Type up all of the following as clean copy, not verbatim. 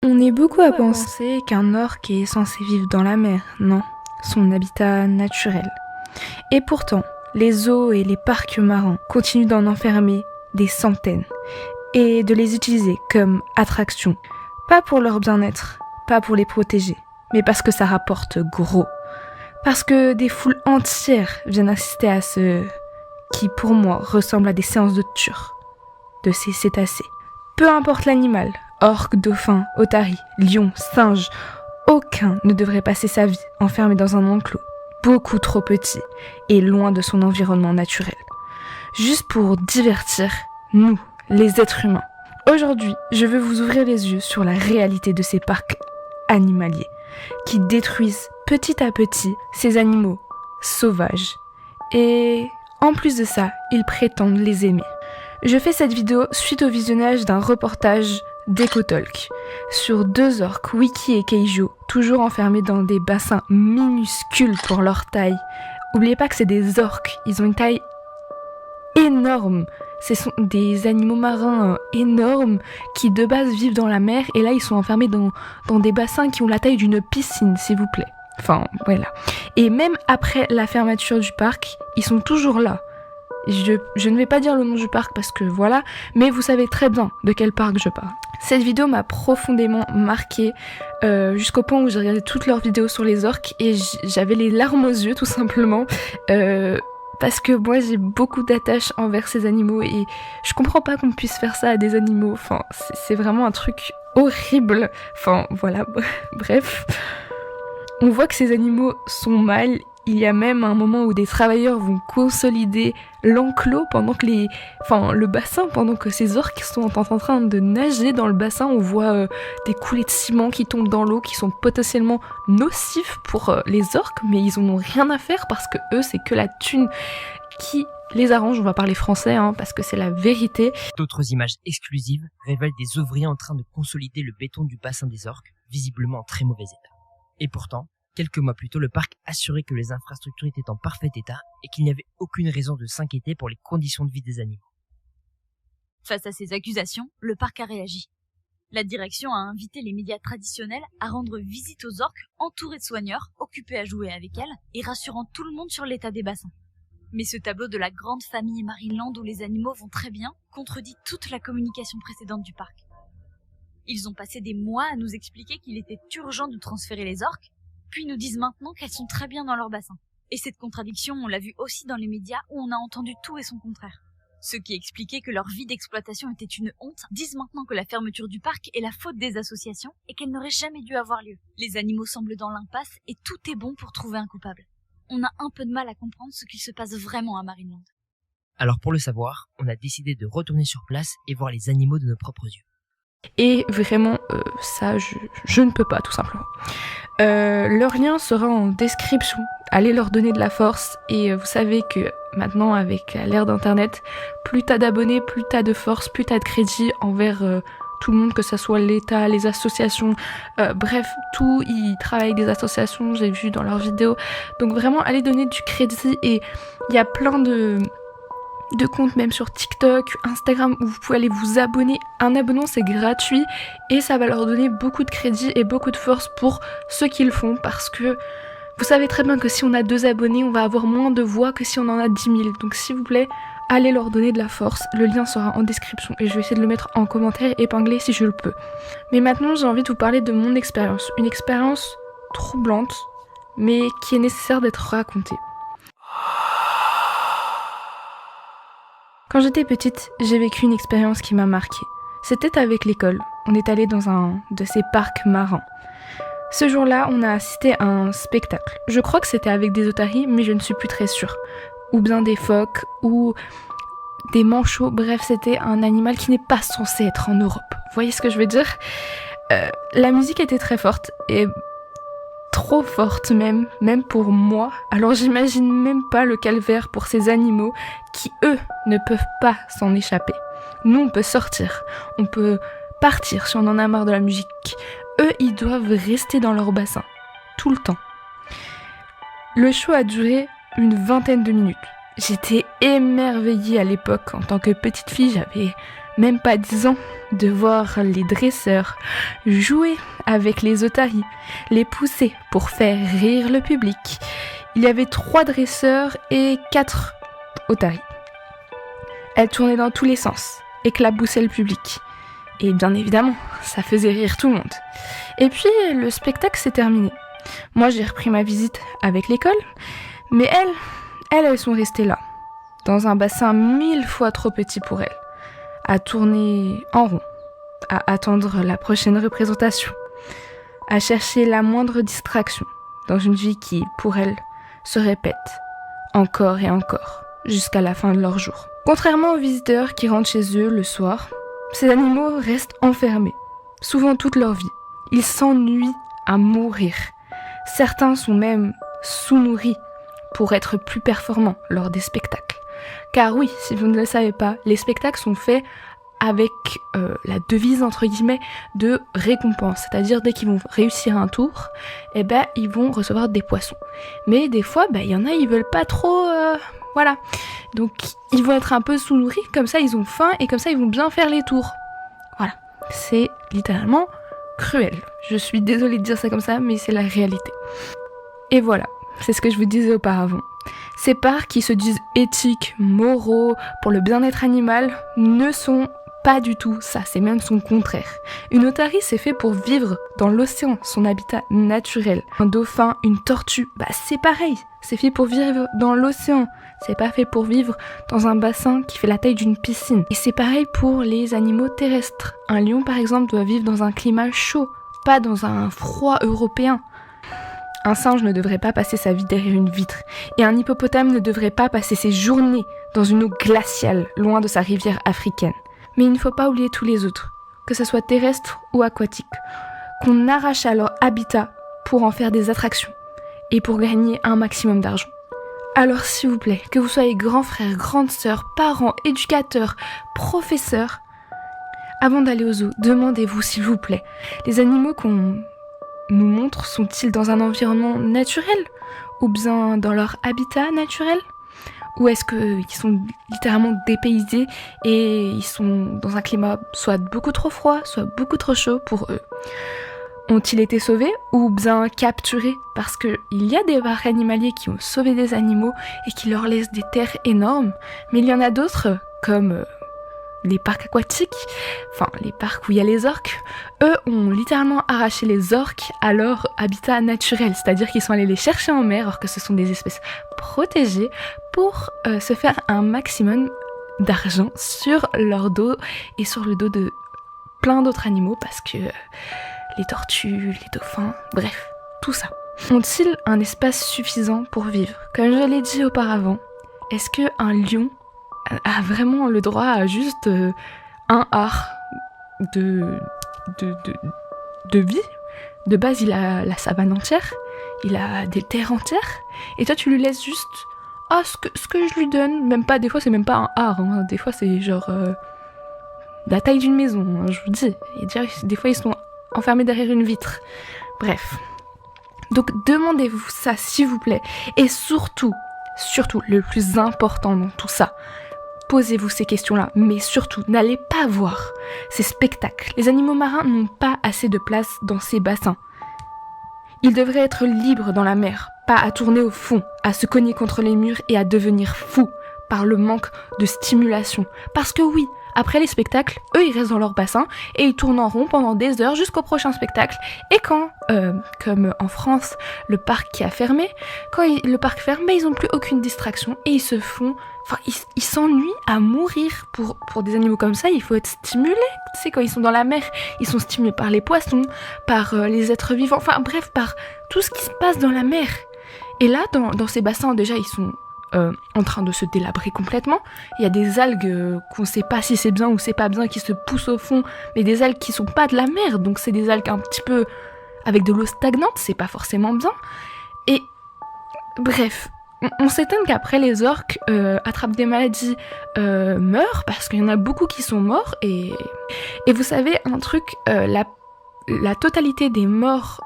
On est beaucoup à penser qu'un orque est censé vivre dans la mer, non, son habitat naturel. Et pourtant, les zoos et les parcs marins continuent d'en enfermer des centaines et de les utiliser comme attractions. Pas pour leur bien-être, pas pour les protéger, mais parce que ça rapporte gros. Parce que des foules entières viennent assister à ce qui, pour moi, ressemble à des séances de torture de ces cétacés. Peu importe l'animal, orque, dauphin, otarie, lion, singe, aucun ne devrait passer sa vie enfermé dans un enclos, beaucoup trop petit et loin de son environnement naturel. Juste pour divertir, nous, les êtres humains. Aujourd'hui, je veux vous ouvrir les yeux sur la réalité de ces parcs animaliers qui détruisent petit à petit ces animaux sauvages. Et en plus de ça, ils prétendent les aimer. Je fais cette vidéo suite au visionnage d'un reportage d'EcoTalk sur 2 orques, Wiki et Keijo, toujours enfermés dans des bassins minuscules pour leur taille. N'oubliez pas que c'est des orques, ils ont une taille énorme. Ce sont des animaux marins énormes qui de base vivent dans la mer et là ils sont enfermés dans des bassins qui ont la taille d'une piscine, s'il vous plaît. Enfin, voilà. Et même après la fermeture du parc, ils sont toujours là. Je ne vais pas dire le nom du parc parce que voilà, mais vous savez très bien de quel parc je parle. Cette vidéo m'a profondément marquée jusqu'au point où j'ai regardé toutes leurs vidéos sur les orques et j'avais les larmes aux yeux tout simplement parce que moi j'ai beaucoup d'attache envers ces animaux et je comprends pas qu'on puisse faire ça à des animaux. Enfin, c'est vraiment un truc horrible. Enfin, voilà, bref. On voit que ces animaux sont mal. Il y a même un moment où des travailleurs vont consolider l'enclos pendant que le bassin, pendant que ces orques sont en train de nager dans le bassin. On voit des coulées de ciment qui tombent dans l'eau, qui sont potentiellement nocifs pour les orques, mais ils en ont rien à faire parce que eux, c'est que la thune qui les arrange. On va parler français, parce que c'est la vérité. D'autres images exclusives révèlent des ouvriers en train de consolider le béton du bassin des orques, visiblement en très mauvais état. Et pourtant, quelques mois plus tôt, le parc assurait que les infrastructures étaient en parfait état et qu'il n'y avait aucune raison de s'inquiéter pour les conditions de vie des animaux. Face à ces accusations, le parc a réagi. La direction a invité les médias traditionnels à rendre visite aux orques entourés de soigneurs, occupés à jouer avec elles et rassurant tout le monde sur l'état des bassins. Mais ce tableau de la grande famille Marineland où les animaux vont très bien contredit toute la communication précédente du parc. Ils ont passé des mois à nous expliquer qu'il était urgent de transférer les orques, puis nous disent maintenant qu'elles sont très bien dans leur bassin. Et cette contradiction, on l'a vu aussi dans les médias où on a entendu tout et son contraire. Ceux qui expliquaient que leur vie d'exploitation était une honte disent maintenant que la fermeture du parc est la faute des associations et qu'elle n'aurait jamais dû avoir lieu. Les animaux semblent dans l'impasse et tout est bon pour trouver un coupable. On a un peu de mal à comprendre ce qu'il se passe vraiment à Marineland. Alors pour le savoir, on a décidé de retourner sur place et voir les animaux de nos propres yeux. Et vraiment, ça, je ne peux pas, tout simplement. Leur lien sera en description. Allez leur donner de la force. Et vous savez que maintenant, avec l'ère d'Internet, plus t'as d'abonnés, plus t'as de force, plus t'as de crédit envers tout le monde, que ce soit l'État, les associations, bref, tout. Ils travaillent avec des associations, j'ai vu dans leurs vidéos. Donc vraiment, allez donner du crédit. Et il y a plein de comptes même sur TikTok, Instagram où vous pouvez aller vous abonner. Un abonnement c'est gratuit et ça va leur donner beaucoup de crédit et beaucoup de force pour ceux qui le font parce que vous savez très bien que si on a 2 abonnés on va avoir moins de voix que si on en a 10 000. Donc s'il vous plaît, allez leur donner de la force. Le lien sera en description et je vais essayer de le mettre en commentaire épinglé si je le peux. Mais maintenant j'ai envie de vous parler de mon expérience. Une expérience troublante mais qui est nécessaire d'être racontée. Quand j'étais petite, j'ai vécu une expérience qui m'a marquée. C'était avec l'école. On est allé dans un de ces parcs marins. Ce jour-là, on a assisté à un spectacle. Je crois que c'était avec des otaries, mais je ne suis plus très sûre. Ou bien des phoques, ou des manchots. Bref, c'était un animal qui n'est pas censé être en Europe. Vous voyez ce que je veux dire ? La musique était très forte et trop forte même pour moi. Alors j'imagine même pas le calvaire pour ces animaux qui, eux, ne peuvent pas s'en échapper. Nous, on peut sortir, on peut partir si on en a marre de la musique. Eux, ils doivent rester dans leur bassin, tout le temps. Le show a duré une 20aine de minutes. J'étais émerveillée à l'époque. En tant que petite fille, j'avais même pas 10 ans, de voir les dresseurs jouer avec les otaries, les pousser pour faire rire le public. Il y avait 3 dresseurs et 4 otaries. Elles tournaient dans tous les sens, éclaboussaient le public. Et bien évidemment, ça faisait rire tout le monde. Et puis, le spectacle s'est terminé. Moi, j'ai repris ma visite avec l'école, mais elles sont restées là, dans un bassin 1000 fois trop petit pour elles, à tourner en rond, à attendre la prochaine représentation, à chercher la moindre distraction dans une vie qui, pour elles, se répète encore et encore, jusqu'à la fin de leur jour. Contrairement aux visiteurs qui rentrent chez eux le soir, ces animaux restent enfermés, souvent toute leur vie. Ils s'ennuient à mourir. Certains sont même sous-nourris pour être plus performants lors des spectacles. Car oui, si vous ne le savez pas, les spectacles sont faits avec la devise entre guillemets de récompense, c'est-à-dire dès qu'ils vont réussir un tour, ils vont recevoir des poissons. Mais des fois, il y en a, ils veulent pas trop, voilà. Donc ils vont être un peu sous-nourris, comme ça ils ont faim et comme ça ils vont bien faire les tours. Voilà, c'est littéralement cruel. Je suis désolée de dire ça comme ça, mais c'est la réalité. Et voilà, c'est ce que je vous disais auparavant. Ces parcs qui se disent éthiques, moraux, pour le bien-être animal, ne sont pas du tout ça, c'est même son contraire. Une otarie, c'est fait pour vivre dans l'océan, son habitat naturel. Un dauphin, une tortue, c'est pareil, c'est fait pour vivre dans l'océan. C'est pas fait pour vivre dans un bassin qui fait la taille d'une piscine. Et c'est pareil pour les animaux terrestres. Un lion, par exemple, doit vivre dans un climat chaud, pas dans un froid européen. Un singe ne devrait pas passer sa vie derrière une vitre. Et un hippopotame ne devrait pas passer ses journées dans une eau glaciale, loin de sa rivière africaine. Mais il ne faut pas oublier tous les autres, que ce soit terrestre ou aquatique, qu'on arrache à leur habitat pour en faire des attractions et pour gagner un maximum d'argent. Alors s'il vous plaît, que vous soyez grands frères, grandes sœurs, parents, éducateurs, professeurs, avant d'aller au zoo, demandez-vous s'il vous plaît, les animaux qu'on nous montre sont-ils dans un environnement naturel ou bien dans leur habitat naturel? Ou est-ce qu'ils sont littéralement dépaysés et ils sont dans un climat soit beaucoup trop froid, soit beaucoup trop chaud pour eux? Ont-ils été sauvés ou bien capturés? Parce qu'il y a des parcs animaliers qui ont sauvé des animaux et qui leur laissent des terres énormes, mais il y en a d'autres, comme les parcs aquatiques, enfin les parcs où il y a les orques, eux ont littéralement arraché les orques à leur habitat naturel, c'est-à-dire qu'ils sont allés les chercher en mer alors que ce sont des espèces protégées pour se faire un maximum d'argent sur leur dos et sur le dos de plein d'autres animaux parce que les tortues, les dauphins, bref, tout ça. Ont-ils un espace suffisant pour vivre? Comme je l'ai dit auparavant, est-ce qu'un lion a vraiment le droit à juste un art de vie? De base, il a la savane entière, il a des terres entières, et toi tu lui laisses juste ce que je lui donne, même pas, des fois c'est même pas un art, hein. Des fois c'est genre la taille d'une maison, hein, je vous dis, et des fois ils sont enfermés derrière une vitre, bref. Donc demandez-vous ça s'il vous plaît, et surtout le plus important dans tout ça, posez-vous ces questions-là, mais surtout, n'allez pas voir ces spectacles. Les animaux marins n'ont pas assez de place dans ces bassins. Ils devraient être libres dans la mer, pas à tourner au fond, à se cogner contre les murs et à devenir fous par le manque de stimulation. Parce que oui, après les spectacles, eux ils restent dans leur bassin et ils tournent en rond pendant des heures jusqu'au prochain spectacle. Et quand, comme en France, le parc qui a fermé, le parc ferme, ils n'ont plus aucune distraction et ils se font... Enfin, ils s'ennuient à mourir. Pour des animaux comme ça, il faut être stimulé. Tu sais, quand ils sont dans la mer, ils sont stimulés par les poissons, par les êtres vivants, enfin bref, par tout ce qui se passe dans la mer. Et là, dans ces bassins, déjà, ils sont en train de se délabrer complètement. Il y a des algues qu'on sait pas si c'est bien ou c'est pas bien qui se poussent au fond, mais des algues qui sont pas de la mer, donc c'est des algues un petit peu avec de l'eau stagnante, c'est pas forcément bien. Et bref, on s'étonne qu'après les orques attrapent des maladies, meurent, parce qu'il y en a beaucoup qui sont morts, et vous savez un truc, la totalité des morts,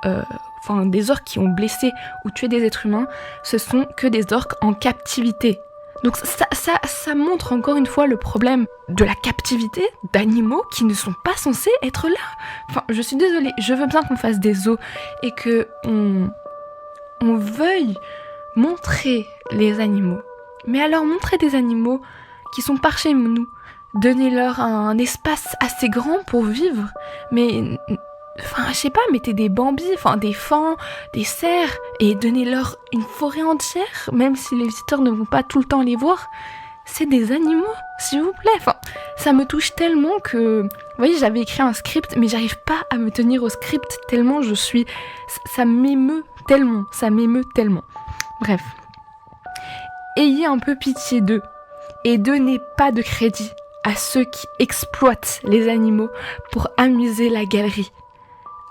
des orques qui ont blessé ou tué des êtres humains, ce sont que des orques en captivité. Donc ça montre encore une fois le problème de la captivité d'animaux qui ne sont pas censés être là. Enfin, je suis désolée, je veux bien qu'on fasse des zoos et que on veuille montrer les animaux. Mais alors montrer des animaux qui sont par chez nous, donnez-leur un espace assez grand pour vivre, mais enfin, je sais pas, mettez des bambis, enfin des fans, des cerfs, et donnez-leur une forêt entière, même si les visiteurs ne vont pas tout le temps les voir. C'est des animaux, s'il vous plaît. Enfin, ça me touche tellement que... Vous voyez, j'avais écrit un script, mais j'arrive pas à me tenir au script tellement je suis... Ça m'émeut tellement. Bref. Ayez un peu pitié d'eux, et donnez pas de crédit à ceux qui exploitent les animaux pour amuser la galerie.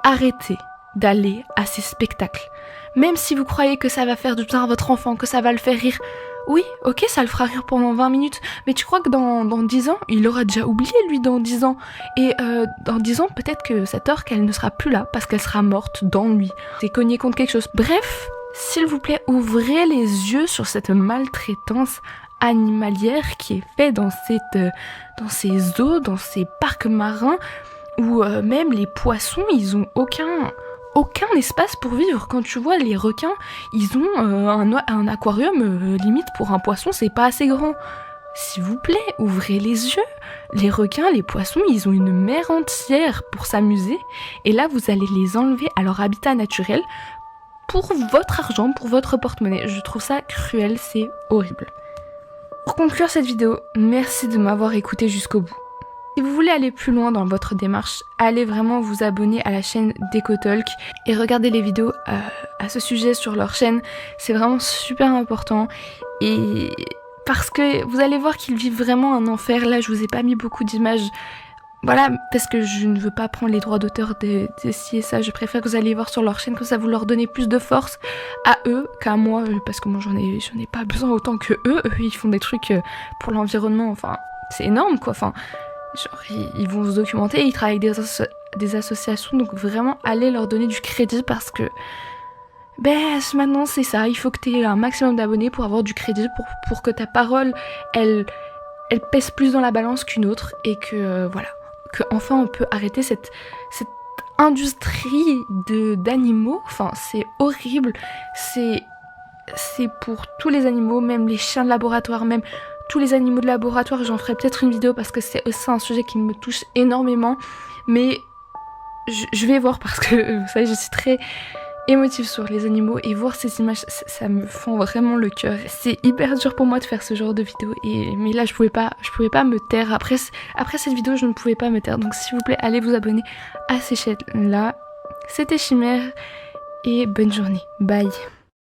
Arrêtez d'aller à ces spectacles. Même si vous croyez que ça va faire du bien à votre enfant, que ça va le faire rire. Oui, ok, ça le fera rire pendant 20 minutes. Mais tu crois que dans 10 ans, il aura déjà oublié, lui, dans 10 ans. Et dans 10 ans, peut-être que cette orque, elle ne sera plus là parce qu'elle sera morte d'ennui. C'est cogné contre quelque chose. Bref, s'il vous plaît, ouvrez les yeux sur cette maltraitance animalière qui est faite dans ces zoos, dans ces parcs marins, où même les poissons, ils ont aucun espace pour vivre. Quand tu vois les requins, ils ont un aquarium limite pour un poisson, c'est pas assez grand. S'il vous plaît, ouvrez les yeux. Les requins, les poissons, ils ont une mer entière pour s'amuser, et là vous allez les enlever à leur habitat naturel pour votre argent, pour votre porte-monnaie. Je trouve ça cruel, c'est horrible. Pour conclure cette vidéo, merci de m'avoir écouté jusqu'au bout. Si vous voulez aller plus loin dans votre démarche, allez vraiment vous abonner à la chaîne d'Ecotalk et regarder les vidéos à ce sujet sur leur chaîne. C'est vraiment super important, et parce que vous allez voir qu'ils vivent vraiment un enfer. Là, je vous ai pas mis beaucoup d'images, voilà, parce que je ne veux pas prendre les droits d'auteur de ci et ça. Je préfère que vous allez voir sur leur chaîne, comme ça vous leur donnez plus de force à eux qu'à moi, parce que moi j'en ai pas besoin autant que eux. Eux, ils font des trucs pour l'environnement, enfin, c'est énorme quoi, enfin... Genre, ils vont se documenter, ils travaillent avec des associations, donc vraiment allez leur donner du crédit parce que maintenant c'est ça, il faut que tu aies un maximum d'abonnés pour avoir du crédit, pour que ta parole elle pèse plus dans la balance qu'une autre, et que voilà, que enfin on peut arrêter cette industrie d'animaux. Enfin, c'est horrible, c'est pour tous les animaux, même les chiens de laboratoire, même tous les animaux de laboratoire. J'en ferai peut-être une vidéo parce que c'est aussi un sujet qui me touche énormément, mais je vais voir parce que vous savez, je suis très émotive sur les animaux, et voir ces images, ça me fend vraiment le cœur. C'est hyper dur pour moi de faire ce genre de vidéo, mais là je pouvais pas me taire. Après cette vidéo, je ne pouvais pas me taire, donc s'il vous plaît, allez vous abonner à ces chaînes là. C'était Chimère, et bonne journée, bye.